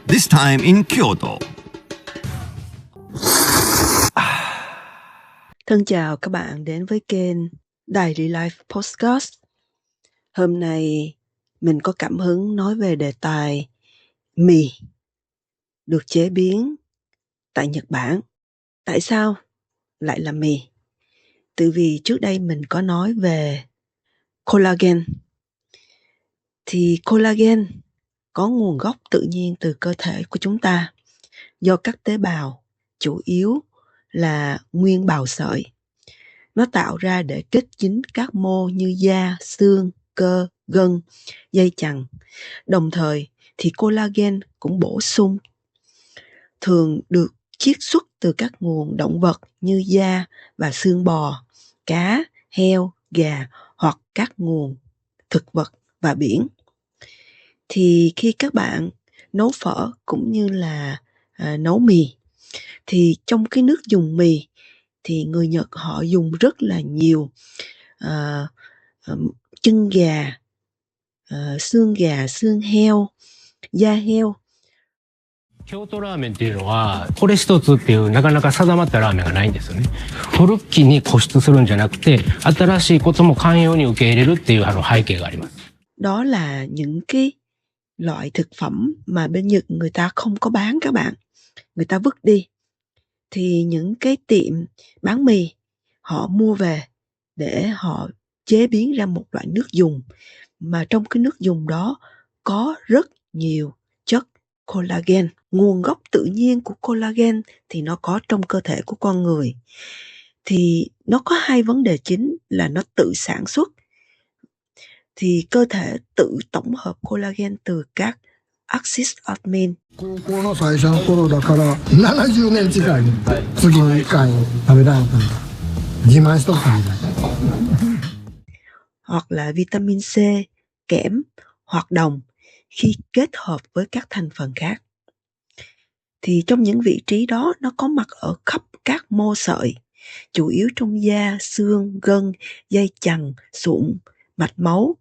This time in Kyoto. Thân chào các bạn đến với kênh Daily Life Podcast. Hôm nay mình có cảm hứng nói về đề tài mì được chế biến tại Nhật Bản. Tại sao lại là mì? Từ vì trước đây mình có nói về collagen. Thì collagen có nguồn gốc tự nhiên từ cơ thể của chúng ta do các tế bào chủ yếu là nguyên bào sợi. Nó tạo ra để kết dính các mô như da, xương, cơ, gân, dây chằng. Đồng thời thì collagen cũng bổ sung, thường được chiết xuất từ các nguồn động vật như da và xương bò, cá, heo, gà hoặc các nguồn thực vật và biển. Thì khi các bạn nấu phở cũng như là nấu mì, thì trong cái nước dùng mì thì người Nhật họ dùng rất là nhiều chân gà, xương gà, xương heo, da heo. 京都ラーメンっていうのはこれ一つっていうなかなか定まったラーメンがないんですよね。古きに固執するんじゃなくて新しいことも寛容に受け入れるっていう背景があります。 Đó là những cái loại thực phẩm mà bên Nhật người ta không có bán các bạn. Người ta vứt đi. Thì những cái tiệm bán mì họ mua về để họ chế biến ra một loại nước dùng, mà trong cái nước dùng đó có rất nhiều chất collagen. Nguồn gốc tự nhiên của collagen thì nó có trong cơ thể của con người. Thì nó có hai vấn đề chính là nó tự sản xuất. Thì cơ thể tự tổng hợp collagen từ các axit amin. 高校の最初の頃だから70年近い次の1回食べられたんだ自慢しとったみたい Hoặc là vitamin C, kẽm, hoặc đồng khi kết hợp với các thành phần khác. Thì trong những vị trí đó nó có mặt ở khắp các mô sợi, chủ yếu trong da, xương, gân, dây chằng, sụn, mạch máu,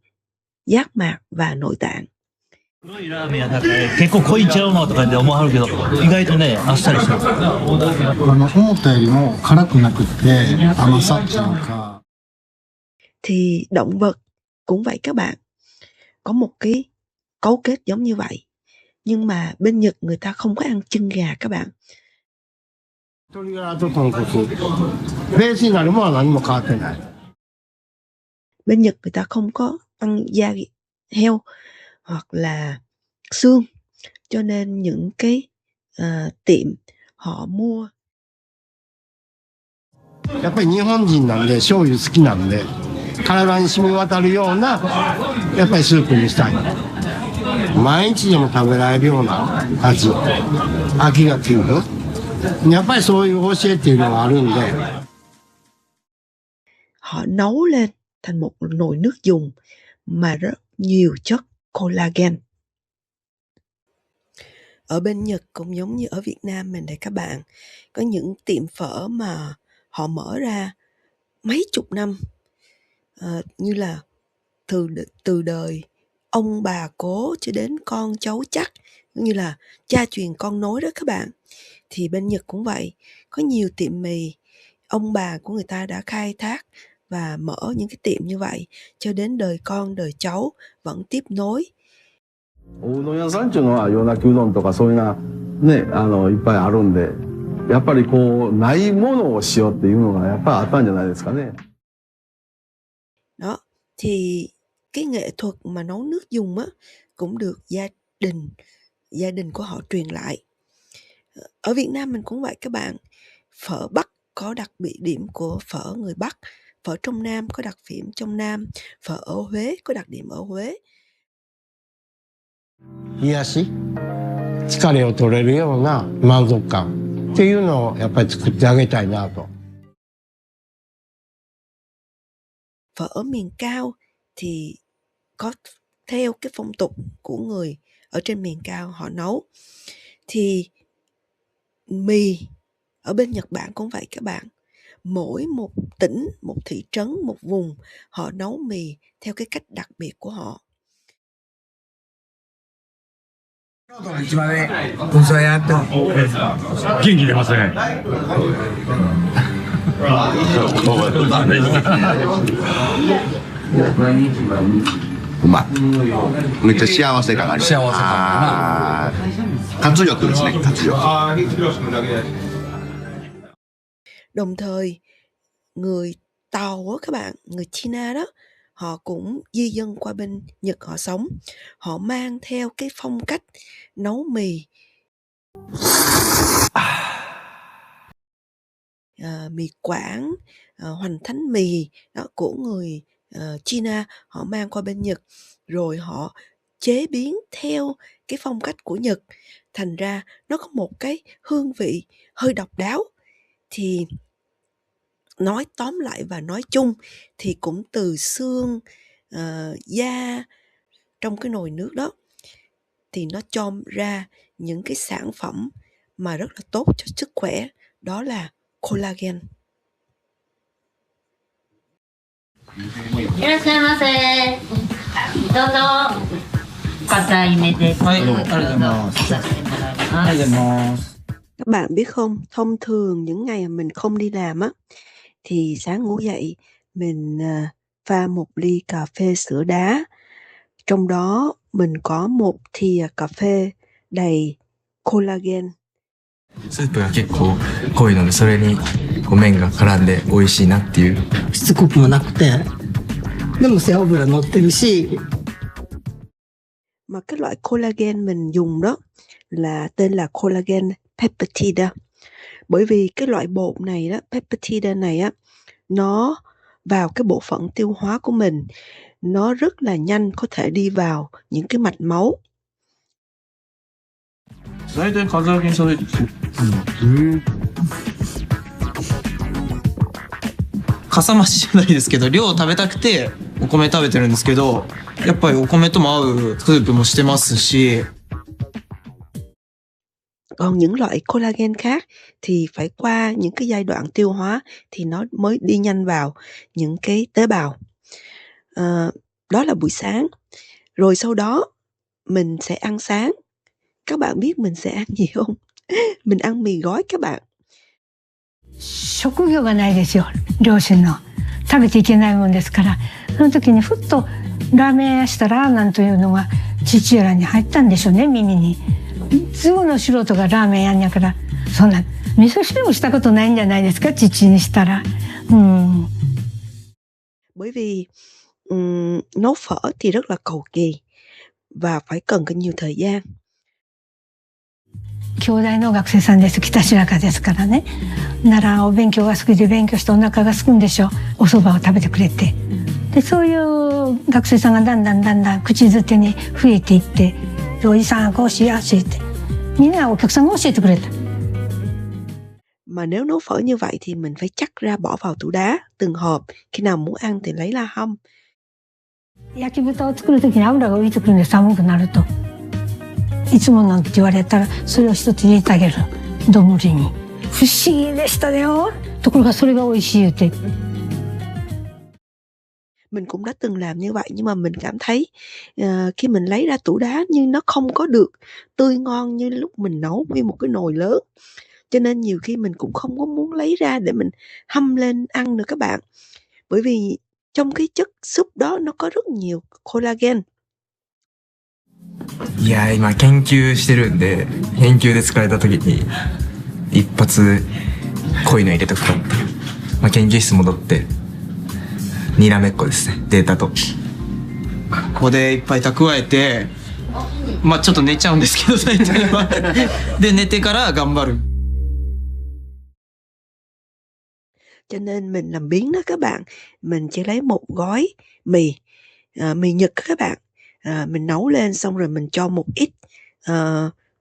giác mạc và nội tạng. 黒いラーメン屋だから結構濃いんちゃうのとかって思わはるけど意外とねあっさりしてる思ったよりも辛くなくって甘さっていうか Thì động vật cũng vậy các bạn, có một cái cấu kết giống như vậy. Nhưng mà bên Nhật người ta không có ăn chân gà các bạn. 鶏ガラと豚骨ベースになるものは何も変わってない Bên Nhật người ta không có ăn da heo hoặc là xương, cho nên những cái tiệm họ mua. やっぱり日本人なんで醤油好きなんで体に染み渡るようなやっぱりスープにしたい毎日でも食べられるような味飽きが来るやっぱりそういう教えっていうのがあるんで Họ nấu lên thành một nồi nước dùng mà rất nhiều chất collagen. Ở bên Nhật cũng giống như ở Việt Nam mình đây các bạn, có những tiệm phở mà họ mở ra mấy chục năm, như là từ đời ông bà cố cho đến con cháu chắc, như là cha truyền con nối đó các bạn. Thì bên Nhật cũng vậy, có nhiều tiệm mì ông bà của người ta đã khai thác và mở những cái tiệm như vậy cho đến đời con đời cháu vẫn tiếp nối. おうどん屋さんっていうのは夜泣きうどんとかそういうなねいっぱいあるんでやっぱりこうないものをしようっていうのがやっぱりあったんじゃないですかね。 Đó, thì cái nghệ thuật mà nấu nước dùng á cũng được gia đình của họ truyền lại. Ở Việt Nam mình cũng vậy các bạn. Phở Bắc có đặc biệt điểm của phở người Bắc, phở trong Nam có đặc điểm trong Nam, phở ở Huế có đặc điểm ở Huế. 癒し疲れを取れるような満足感っていうのをやっぱり作ってあげたいなと Phở ở miền cao thì có theo cái phong tục của người ở trên miền cao họ nấu. Thì mì ở bên Nhật Bản cũng vậy các bạn. Mỗi một tỉnh, một thị trấn, một vùng họ nấu mì theo cái cách đặc biệt của họ. 元気出ますね。うまい。めっちゃ幸せ感ある。幸せ感あー活力ですね、活力。Đồng thời, người Tàu á các bạn, người China đó, họ cũng di dân qua bên Nhật họ sống. Họ mang theo cái phong cách nấu mì, mì Quảng, hoành thánh mì đó, của người China, họ mang qua bên Nhật, rồi họ chế biến theo cái phong cách của Nhật. Thành ra nó có một cái hương vị hơi độc đáo. Thì nói tóm lại và nói chung thì cũng từ xương, da trong cái nồi nước đó thì nó cho ra những cái sản phẩm mà rất là tốt cho sức khỏe, đó là collagen. いらっしゃいませ。どうぞ。硬い目で。はい、ありがとうございます。させてもらいます。ありがとうございます。 Các bạn biết không, thông thường những ngày mình không đi làm á, thì sáng ngủ dậy mình pha một ly cà phê sữa đá. Trong đó mình có một thìa cà phê đầy collagen. スープが結構濃いので、それに麺が絡んで美味しいなっていう。しつこくもなくて、でも背脂乗ってるし。 Mà cái loại collagen mình dùng đó là tên là collagen peptide. Bởi vì cái loại bột này đó, peptide này á, nó vào cái bộ phận tiêu hóa của mình, nó rất là nhanh có thể đi vào những cái mạch máu. 大体風上げにされてかさ増しじゃないですけど、量を食べたくてお米食べてるんですけど、やっぱりお米とも合うスープもしてますし。 Còn những loại collagen khác thì phải qua những cái giai đoạn tiêu hóa thì nó mới đi nhanh vào những cái tế bào. Đó là buổi sáng. Rồi sau đó mình sẽ ăn sáng. Các bạn biết mình sẽ ăn gì không? Mình ăn mì gói các bạn. 職業がないですよ、両親の。食べていけないもんですから、その時にふっとラーメン屋したらなんというのが父らに入ったんでしょうね、耳に。すぐの素人がラーメンやんやから、そんな味噌汁もしたことないんじゃないですか、父にしたら。Bởi vì nấu phở thì rất là cầu kỳ và phải cần nhiều thời gian. 兄弟の学生さんです、北白川ですからね。ならお勉強が好きで勉強してお腹が空くんでしょう、お蕎麦を食べてくれて。でそういう学生さんがだんだん口づてに増えていって、おじさんこうしやすいってみんなお客さんが教えてくれた。 Mà nếu nấu phở như vậy thì mình phải chắc ra bỏ vào tủ đá từng hộp, khi nào muốn ăn thì lấy ra hâm. 焼き豚を作る時に油が浮いてくるんで、寒くなるといつもなんて言われたらそれを一つ入れてあげる、丼に。不思議でしたよ。ところがそれが美味しい言うて。 Mình cũng đã từng làm như vậy, nhưng mà mình cảm thấy khi mình lấy ra tủ đá nhưng nó không có được tươi ngon như lúc mình nấu nguyên một cái nồi lớn. Cho nên nhiều khi mình cũng không có muốn lấy ra để mình hâm lên ăn nữa các bạn. Bởi vì trong cái chất súp đó nó có rất nhiều collagen. いや、今研究してるんで、研究で疲れた時に一発こういうの入れとくと、研究室戻ってにらめっこですね、データと。ここでいっぱい蓄えて、ちょっと寝ちゃうんですけど大体は。で寝てから頑張る。 Cho nên mình làm biếng đó các bạn. Mình chỉ lấy một gói mì, mì Nhật các bạn. Mình nấu lên xong rồi mình cho một ít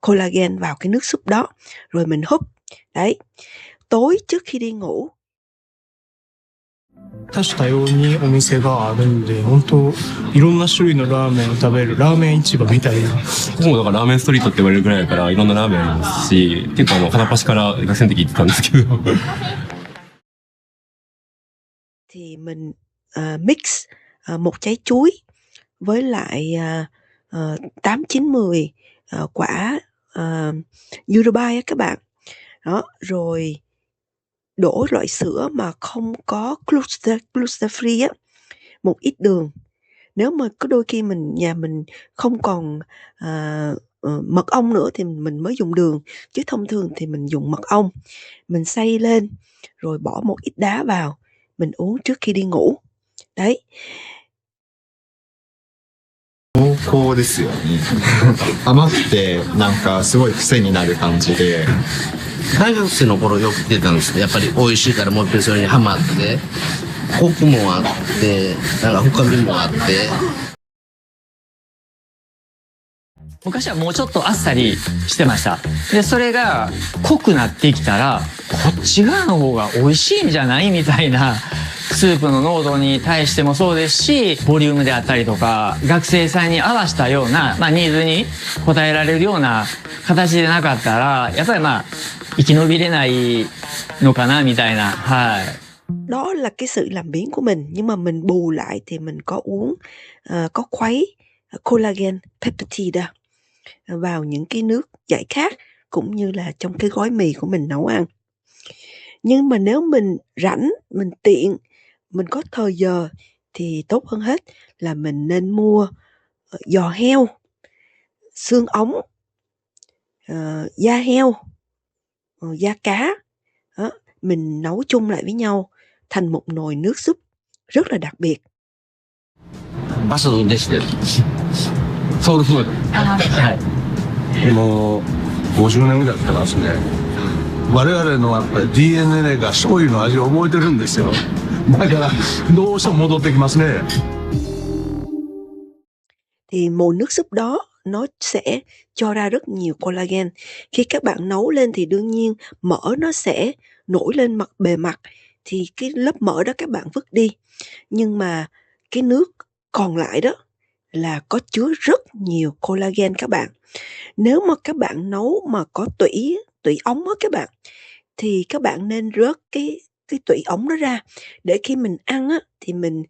collagen vào cái nước súp đó. Rồi mình húp. Đấy. Tối trước khi đi ngủ. 多種多様にお店があるんで、本当いろんな種類のラーメンを食べるラーメン市場みたいな。ここもだからラーメンストリートって言われるぐらいだから、いろんなラーメンありますし、結構片っ端から学生の時行ってたんですけど。Thì mình mix một trái chuối với lại 8, 9, 10 quả Yurubai á các bạn. Đó, rồi đổ loại sữa mà không có gluten free á, một ít đường. Nếu mà có đôi khi nhà mình không còn mật ong nữa thì mình mới dùng đường, chứ thông thường thì mình dùng mật ong. Mình xay lên rồi bỏ một ít đá vào, mình uống trước khi đi ngủ. Đấy. 濃厚ですよね。甘くてなんかすごい癖になる感じで。大学生の頃よく出たんですけど、やっぱり美味しいからもう一回それにハマって、コクもあって、なんか深みもあって。昔はもうちょっとあっさりしてました。で、それが濃くなってきたら、こっち側の方が美味しいんじゃないみたいな、スープの濃度に対してもそうですし、ボリュームであったりとか、学生さんに合わせたような、ニーズに応えられるような形でなかったら、やっぱり生き延びれないのかなみたいな。はい。Đó là cái sự làm biếng của mình, nhưng mà mình bù lại thì mình có uống, có khuấy collagen peptide vào những cái nước giải khát cũng như là trong cái gói mì của mình nấu ăn. Nhưng mà nếu mình rảnh, mình tiện, mình có thời giờ thì tốt hơn hết là mình nên mua giò heo, xương ống, da heo, da cá. Đó, mình nấu chung lại với nhau thành một nồi nước súp rất là đặc biệt. バスの運転手でソウルフード。はい。もう50年ぐらいやってますね。我々のやっぱり DNA が醤油の味を覚えてるんですよ。だからどうしても戻ってきますね。Thì mùi nước súp đó nó sẽ cho ra rất nhiều collagen. Khi các bạn nấu lên thì đương nhiên mỡ nó sẽ nổi lên bề mặt, thì cái lớp mỡ đó các bạn vứt đi. Nhưng mà cái nước còn lại đó là có chứa rất nhiều collagen các bạn. Nếu mà các bạn nấu mà có tủy ống á các bạn, thì các bạn nên rớt cái tủy ống đó ra, để khi mình ăn á thì mình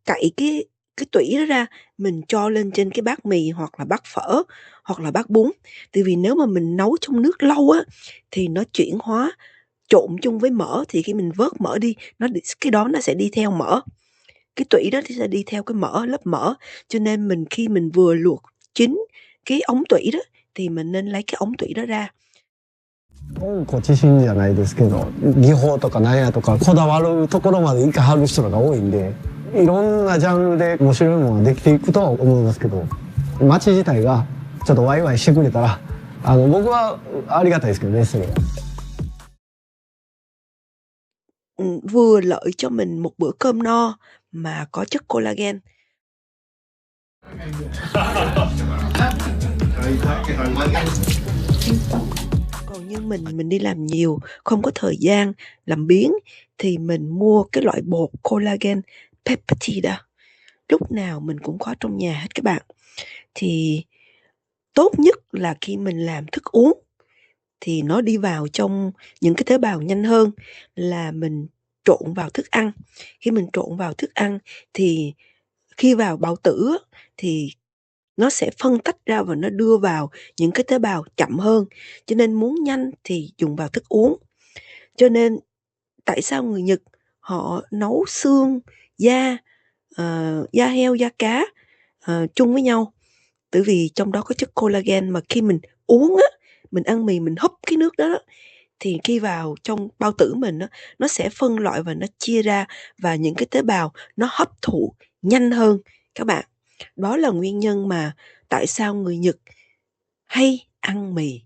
cậy cái tủy đó ra, mình cho lên trên cái bát mì hoặc là bát phở hoặc là bát bún. Tại vì nếu mà mình nấu trong nước lâu á thì nó chuyển hóa trộn chung với mỡ, thì khi mình vớt mỡ đi, cái đó nó sẽ đi theo mỡ. Cái tủy đó thì sẽ đi theo cái mỡ, lớp mỡ. Cho nên khi mình vừa luộc chín cái ống tủy đó thì mình nên lấy cái ống tủy đó ra. 温故知新じゃないですけど、技法とか何やとかこだわるところまでいかはる人らが多いんで、いろんなジャンルで面白いものができていくとは思いますけど、街自体がちょっとワイワイしてくれたら、僕はありがたいですけどね、それは。Vừa lợi cho mình một bữa cơm no mà có chất collagen. Còn như mình đi làm nhiều, không có thời gian làm biếng thì mình mua cái loại bột collagen peptide. Lúc nào mình cũng có trong nhà hết các bạn. Thì tốt nhất là khi mình làm thức uống thì nó đi vào trong những cái tế bào nhanh hơn là mình trộn vào thức ăn. Khi mình trộn vào thức ăn thì khi vào bào tử thì nó sẽ phân tách ra và nó đưa vào những cái tế bào chậm hơn. Cho nên muốn nhanh thì dùng vào thức uống. Cho nên tại sao người Nhật họ nấu xương, da heo, da cá chung với nhau? Bởi vì trong đó có chất collagen, mà khi mình uống á, mình ăn mì mình húp cái nước đó, thì khi vào trong bao tử mình á, nó sẽ phân loại và nó chia ra, và những cái tế bào nó hấp thụ nhanh hơn các bạn. Đó là nguyên nhân mà tại sao người Nhật hay ăn mì